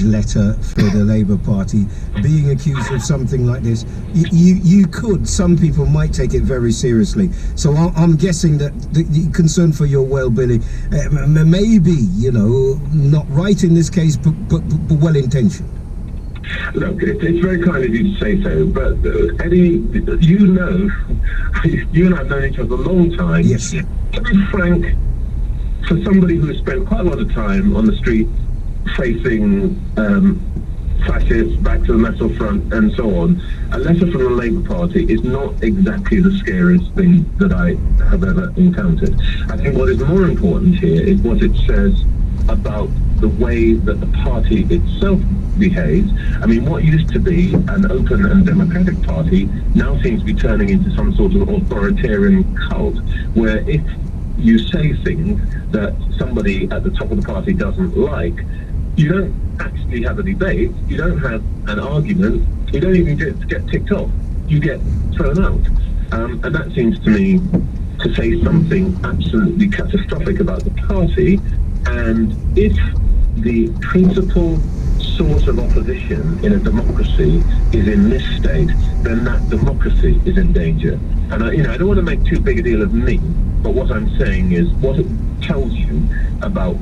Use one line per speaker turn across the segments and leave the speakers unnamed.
letter for the Labour Party, being accused of something like this, some people might take it very seriously. So I'm guessing that the concern for your well-being, maybe, not right in this case, but well-intentioned.
Look, it's very kind of you to say so, but Eddie, you and I have known each other a long time.
Yes.
To be frank, for somebody who has spent quite a lot of time on the street facing fascists, back to the National Front and so on, a letter from the Labour Party is not exactly the scariest thing that I have ever encountered. I think what is more important here is what it says about the way that the party itself behaves. I mean, what used to be an open and democratic party now seems to be turning into some sort of authoritarian cult, where if you say things that somebody at the top of the party doesn't like, you don't actually have a debate, you don't have an argument, you don't even get ticked off, you get thrown out. And that seems to me to say something absolutely catastrophic about the party. And if the principal source of opposition in a democracy is in this state, then that democracy is in danger. And I don't want to make too big a deal of me, but what I'm saying is what it tells you about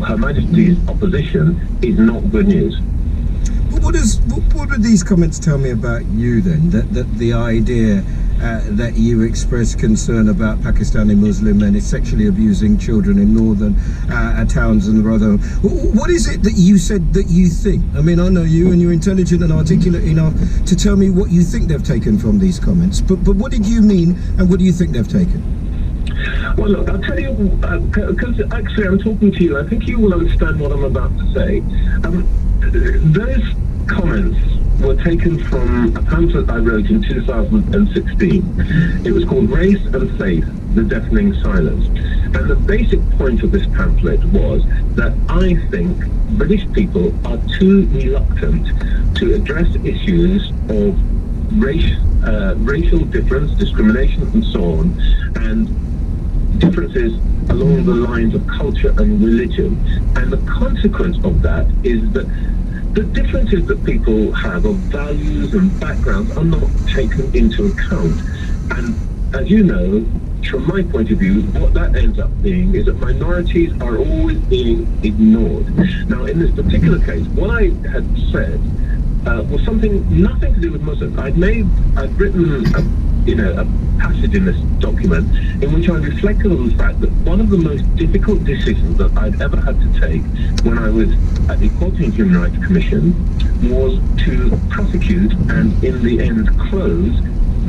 Her Majesty's opposition is not good news.
What do these comments tell me about you then? That the idea that you express concern about Pakistani Muslim men is sexually abusing children in northern towns and rather. What is it that you said that you think? I mean, I know you and you're intelligent and articulate enough to tell me what you think they've taken from these comments. But what did you mean and what do you think they've taken?
Well, look, I'll tell you, because actually I'm talking to you, I think you will understand what I'm about to say. Those comments were taken from a pamphlet I wrote in 2016. It was called Race and Faith, The Deafening Silence. And the basic point of this pamphlet was that I think British people are too reluctant to address issues of racial difference, discrimination and so on, and differences along the lines of culture and religion. And the consequence of that is that the differences that people have of values and backgrounds are not taken into account. And as you know, from my point of view, what that ends up being is that minorities are always being ignored. Now, in this particular case, what I had said was nothing to do with Muslims. I'd written a passage in this document in which I reflected on the fact that one of the most difficult decisions that I'd ever had to take when I was at the Equality and Human Rights Commission was to prosecute and in the end close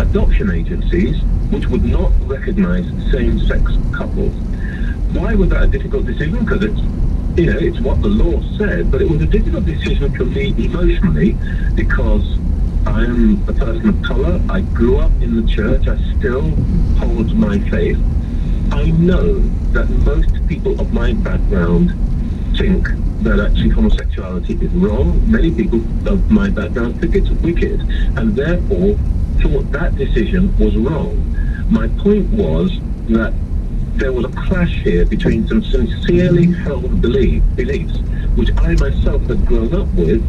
adoption agencies which would not recognize same-sex couples. Why was that a difficult decision? Because it's what the law said, but it was a difficult decision for me emotionally because I'm a person of colour. I grew up in the church. I still hold my faith. I know that most people of my background think that actually homosexuality is wrong. Many people of my background think it's wicked, and therefore thought that decision was wrong. My point was that there was a clash here between some sincerely held beliefs, which I myself had grown up with,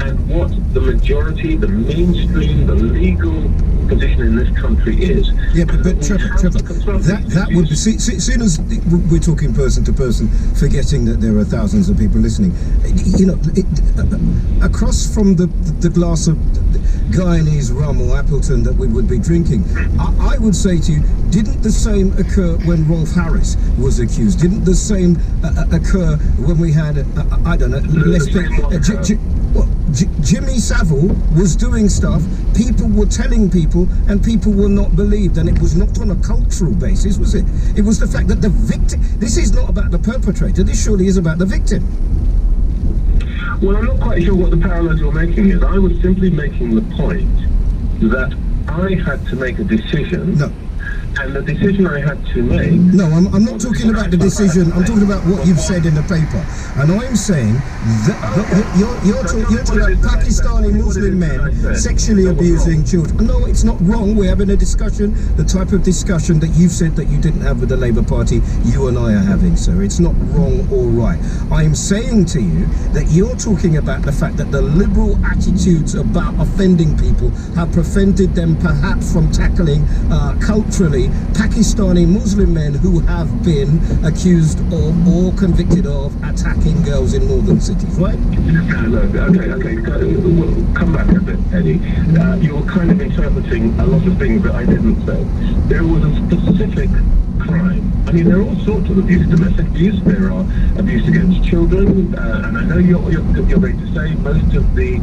and what the majority, the mainstream, the legal position in this country is.
Yeah, but Trevor, that would be, soon as we're talking person to person, forgetting that there are thousands of people listening, across from the glass of Guyanese rum or Appleton that we would be drinking, I would say to you, didn't the same occur when Rolf Harris was accused? Didn't the same occur when we had, Jimmy Savile was doing stuff, people were telling people, and people were not believed, and it was not on a cultural basis, was it? It was the fact that the victim, this is not about the perpetrator, this surely is about the victim.
Well, I'm not quite sure what the parallel you're making is. I was simply making the point that I had to make a decision And the decision I had to make...
No, I'm not talking about the decision. I'm talking about what you've said in the paper. And I'm saying that you're talking about Pakistani Muslim men sexually abusing children. No, it's not wrong. We're having a discussion, the type of discussion that you've said that you didn't have with the Labour Party, you and I are having, sir. It's not wrong or right. I'm saying to you that you're talking about the fact that the liberal attitudes about offending people have prevented them perhaps from tackling culturally Pakistani Muslim men who have been accused of or convicted of attacking girls in northern cities, right?
Okay. We'll come back a bit, Eddie. You're kind of interpreting a lot of things that I didn't say. There was a specific crime. I mean, there are all sorts of abuse, domestic abuse. There are abuse against children, and I know you're going to say most of the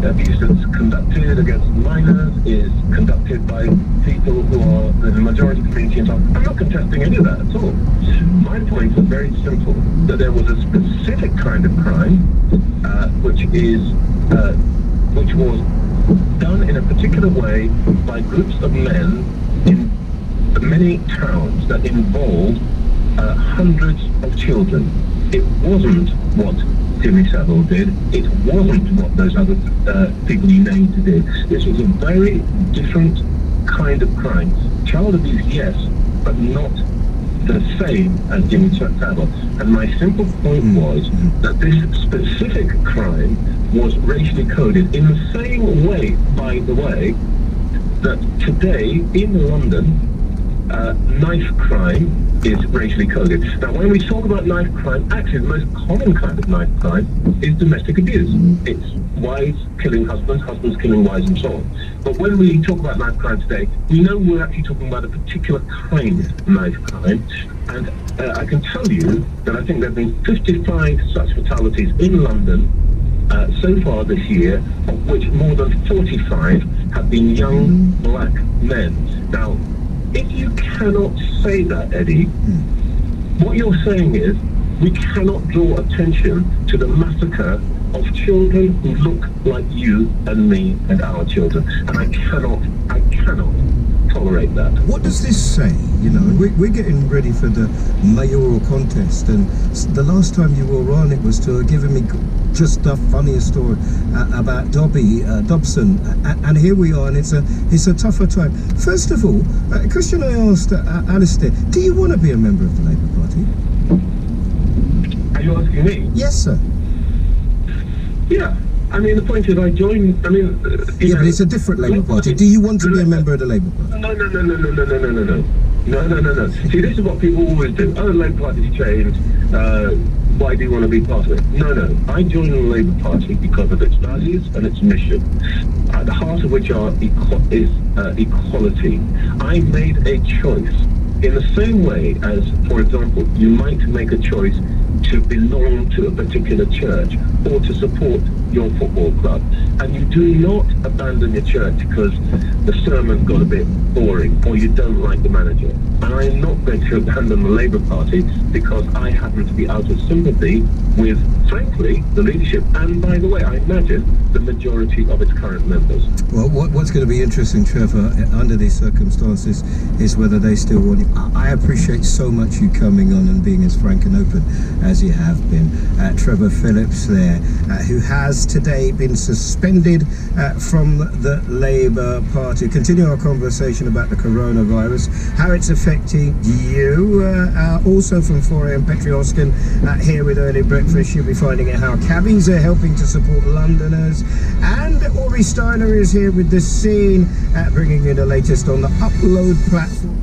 abuse that's conducted against minors is conducted by people who are the majority community. I'm not contesting any of that at all. My point is very simple: that there was a specific kind of crime, which was done in a particular way by groups of men in many towns that involved hundreds of children. It wasn't what Jimmy Savile did. It wasn't what those other people you named did. This was a very different kind of crime. Child abuse, yes, but not the same as Jimmy Savile. And my simple point was that this specific crime was racially coded in the same way, by the way, that today in London, knife crime is racially coded. Now, when we talk about knife crime, actually the most common kind of knife crime is domestic abuse. It's wives killing husbands, husbands killing wives, and so on. But when we talk about knife crime today, we know we're actually talking about a particular kind of knife crime. And I can tell you that I think there have been 55 such fatalities in London so far this year, of which more than 45 have been young black men. Now, if you cannot say that, Eddie, what you're saying is we cannot draw attention to the massacre of children who look like you and me and our children. And I cannot tolerate that.
What does this say? You know, we're getting ready for the mayoral contest, and the last time you were on, it was to giving me just the funniest story about Dobson, and here we are, and it's a tougher time. First of all, a question I asked Alistair: do you want to be a member of the Labour Party?
Are you asking me?
Yes, sir.
Yeah. I mean, the point is, I joined. I mean,
but it's a different Labour Party. Do you want to be a member of the Labour Party?
No. See, this is what people always do. Oh, the Labour Party's changed. Why do you want to be part of it? No. I joined the Labour Party because of its values and its mission, at the heart of which is equality. I made a choice in the same way as, for example, you might make a choice to belong to a particular church or to support your football club, and you do not abandon your church because the sermon got a bit boring or you don't like the manager. And I'm not going to abandon the Labour Party because I happen to be out of sympathy with, frankly, the leadership, and by the way, I imagine the majority of its current members.
Well, what's going to be interesting, Trevor, under these circumstances, is whether they still want you. I appreciate so much you coming on and being as frank and open as you have been. Trevor Phillips there, who has today been suspended from the Labour Party. Continue our conversation about the coronavirus, how it's affecting you. Also from 4am, Petri Hoskin here with Early Breakfast. You'll be finding out how cabbies are helping to support Londoners. And Ori Steiner is here with The Scene, bringing you the latest on the Upload platform.